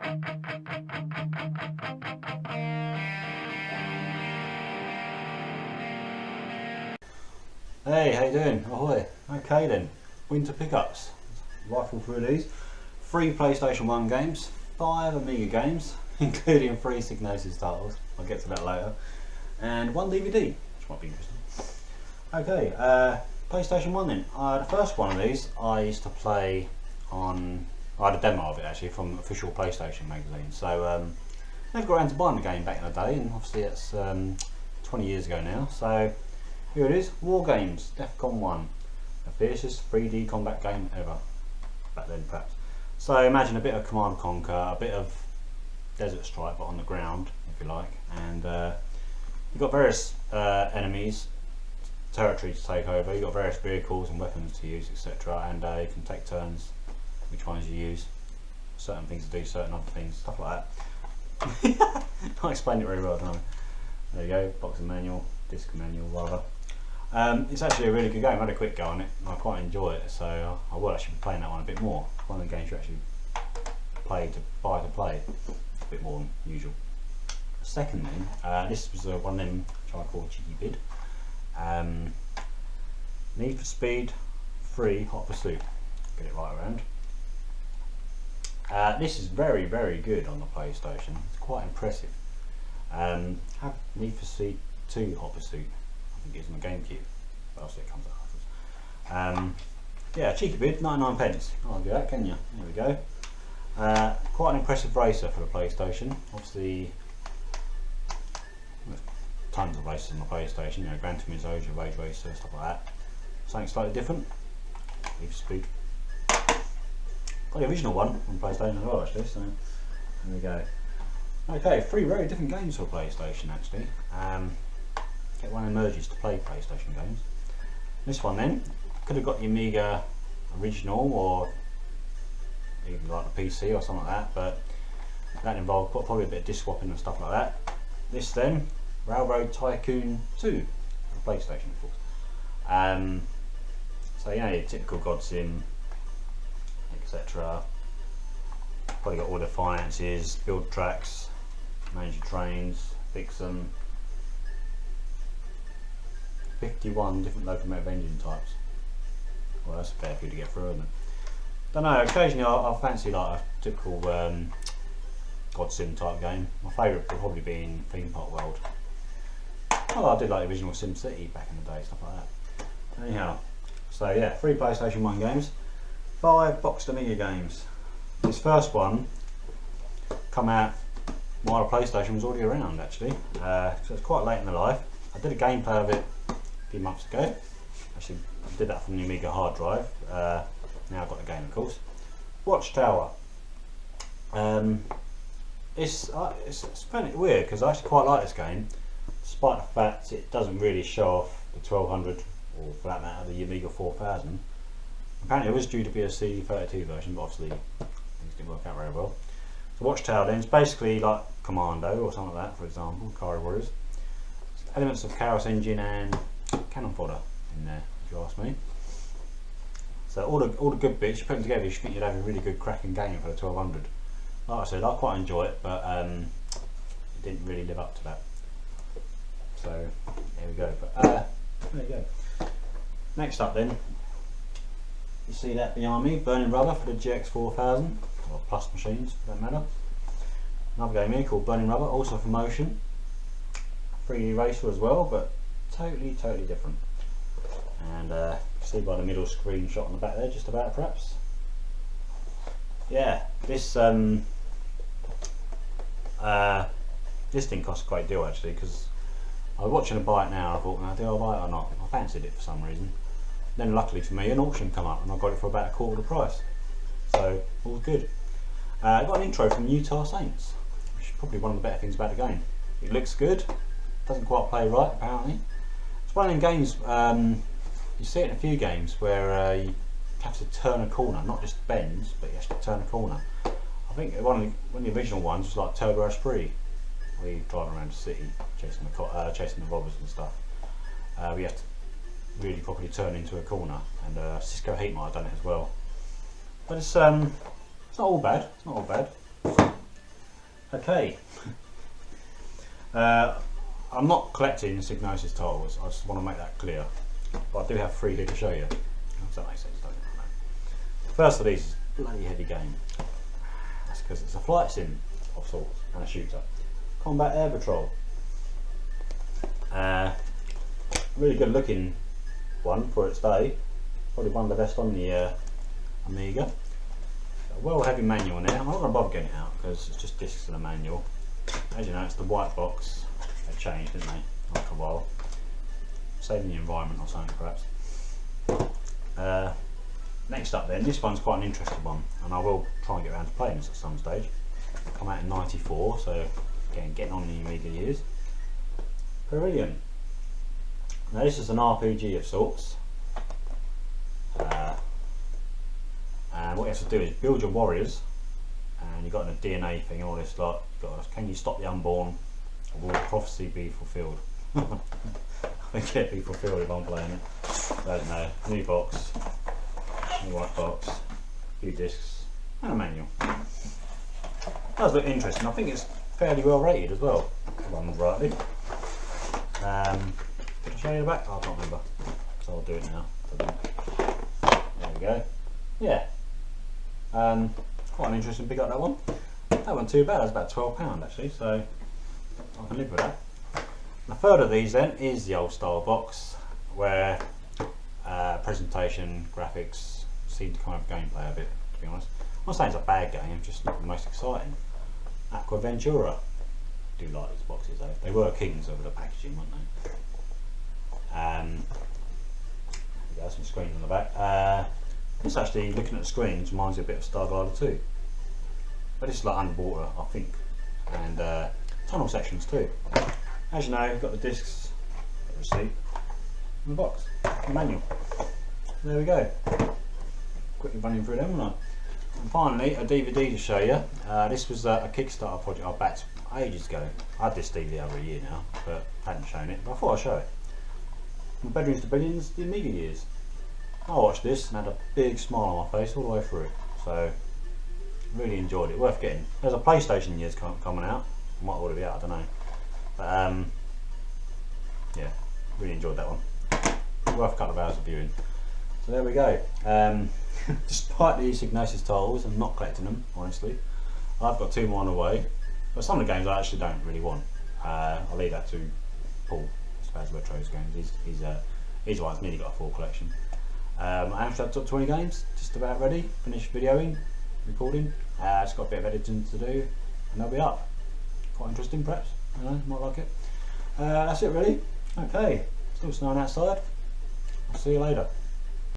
Hey, how you doing? Ahoy. Okay then, winter pickups. Rifle through these. 3 PlayStation 1 games, 5 Amiga games, including 3 Psygnosis titles. I'll get to that later. And 1 DVD, which might be interesting. Okay, PlayStation 1 then. The first one of these I used to play on... I had a demo of it actually from official PlayStation magazine. So never got around to buying the game back in the day, and obviously it's 20 years ago now. So here it is, War Games, Defcon 1. The fiercest 3D combat game ever. Back then perhaps. So imagine a bit of Command & Conquer, a bit of Desert Strike but on the ground, if you like. And you've got various enemies, territory to take over, you've got various vehicles and weapons to use, etc. And you can take turns which ones you use. Certain things to do, certain other things, stuff like that. I explained it very well, don't I? There you go, boxing manual, disc manual, rather. It's actually a really good game. I had a quick go on it and I quite enjoy it, so I will actually be playing that one a bit more. One of the games you actually buy to play, a bit more than usual. Second then, this was one of them which I call cheeky bid. Need for Speed 3 Hot Pursuit. Get it right around. This is very good on the PlayStation. It's quite impressive. Have Need for Speed 2 Hot Pursuit. I think it's on the GameCube, but obviously it comes out afterwards. Yeah, cheeky bid, 99 pence. I'll do that, can you? There we go. Quite an impressive racer for the PlayStation. Obviously, there's tons of races on the PlayStation. You know, Gran Turismo, Rage Racer, stuff like that. Something slightly different. Need for Speed. Got the original one on PlayStation as well, actually. So there we go. Okay, 3 very different games for PlayStation actually. Get one emerges to play PlayStation games. This one then, could have got the Amiga original or even like the PC or something like that, but that involved probably a bit of disc swapping and stuff like that. This then, Railroad Tycoon 2 for PlayStation of course. So you know, your typical God Sim, etc. Probably got all the finances, build tracks, manage your trains, fix them. 51 different locomotive engine types. Well, that's a fair few to get through, isn't it? Don't know, occasionally I fancy like a typical God Sim type game. My favourite would probably be in Theme Park World. Oh, I did like the original Sim City back in the day, stuff like that. Anyhow, so yeah, 3 PlayStation 1 games, 5 boxed Amiga games. This first one come out while the PlayStation was already around actually, so it's quite late in the life. I did a gameplay of it a few months ago. Actually, I did that from the Amiga hard drive. Now I've got the game, of course. Watchtower. It's kind of weird because I actually quite like this game, despite the fact it doesn't really show off the 1200 or for that matter the Amiga 4000. Apparently it was due to be a CD32 version, but obviously things didn't work out very well. So Watchtower then is basically like Commando or something like that, for example, Cairo Warriors. Elements of Chaos Engine and Cannon Fodder in there, if you ask me. So all the good bits, you put them together, you think you'd have a really good cracking game for the 1200. Like I said, I quite enjoy it, but it didn't really live up to that. So there we go. But there you go. Next up then, you see that behind me, Burning Rubber for the GX 4000, or Plus machines for that matter. Another game here called Burning Rubber, also for motion. 3D racer as well, but totally different. And you see by the middle screenshot on the back there, just about perhaps. Yeah, this this thing costs a great deal actually, because I was watching a buy it now and I thought, now, do I buy it or not? I fancied it for some reason. Then luckily for me, an auction come up and I got it for about a quarter of the price. So all good. I got an intro from Utah Saints, which is probably one of the better things about the game. It looks good. Doesn't quite play right apparently. It's one of them games, you see it in a few games where you have to turn a corner, not just bends, but you have to turn a corner. I think one of the original ones was like Turbo Rush 3, where you drive around the city chasing the robbers and stuff. We have to really properly turn into a corner, and Cisco Heat might have done it as well. But it's not all bad. It's not all bad. Okay. I'm not collecting Psygnosis titles, I just want to make that clear. But I do have 3 here to show you. Does that make sense? Don't it? No. First of these is a bloody heavy game. That's because it's a flight sim of sorts and a shooter. Combat Air Patrol. Really good looking one for its day. Probably one of the best on the Amiga. A well heavy manual now. I'm not going to bother getting it out because it's just discs and a manual. As you know, it's the white box. They changed, didn't they, after a while. Saving the environment or something perhaps. Next up then, this one's quite an interesting one, and I will try and get around to playing this at some stage. Come out in '94, so again, getting on the Amiga years. Perillion. Now this is an RPG of sorts. And what you have to do is build your warriors, and you've got a DNA thing and all this lot. Can you stop the unborn? Or will prophecy be fulfilled? I think it'll be fulfilled if I'm playing it. I don't know. New box, new white box, a few discs, and a manual. Does look interesting. I think it's fairly well rated as well, if I remember rightly. Did I show you the back? Oh, I can't remember, so I'll do it now. There we go. Yeah. Quite an interesting pick up, that one. That wasn't too bad. It was about £12 actually, so I can live with that. The third of these then is the old style box, where presentation, graphics seem to kind of gameplay a bit, to be honest. I'm not saying it's a bad game, just not the most exciting. Aqua Ventura. Do like these boxes though. They were kings over the packaging, weren't they? There's some screens on the back. This actually, looking at the screens, reminds me a bit of Starglider 2. But this is like underwater, I think. And tunnel sections too. As you know, you've got the discs, the receipt, and the box, the manual. There we go. Quickly running through them, wasn't I? And finally, a DVD to show you. This was a Kickstarter project I backed ages ago. I had this DVD over a year now, but hadn't shown it. But I thought I'd show it. From Bedrooms to Billions, the Amiga years. I watched this and had a big smile on my face all the way through it. So, really enjoyed it. Worth getting. There's a PlayStation years coming out. Might already be out, I don't know. But yeah, really enjoyed that one. Worth a couple of hours of viewing. So there we go. Despite the Psygnosis titles and not collecting them, honestly, I've got 2 more on the way. But some of the games I actually don't really want. I'll leave that to Paul, as far as Retro's games. He's one that's nearly got a full collection. I actually have top 20 games, just about ready. Finished videoing, recording. Just got a bit of editing to do, and they'll be up. Quite interesting, perhaps. I don't know, might like it. That's it, really. Okay, still snowing outside. I'll see you later.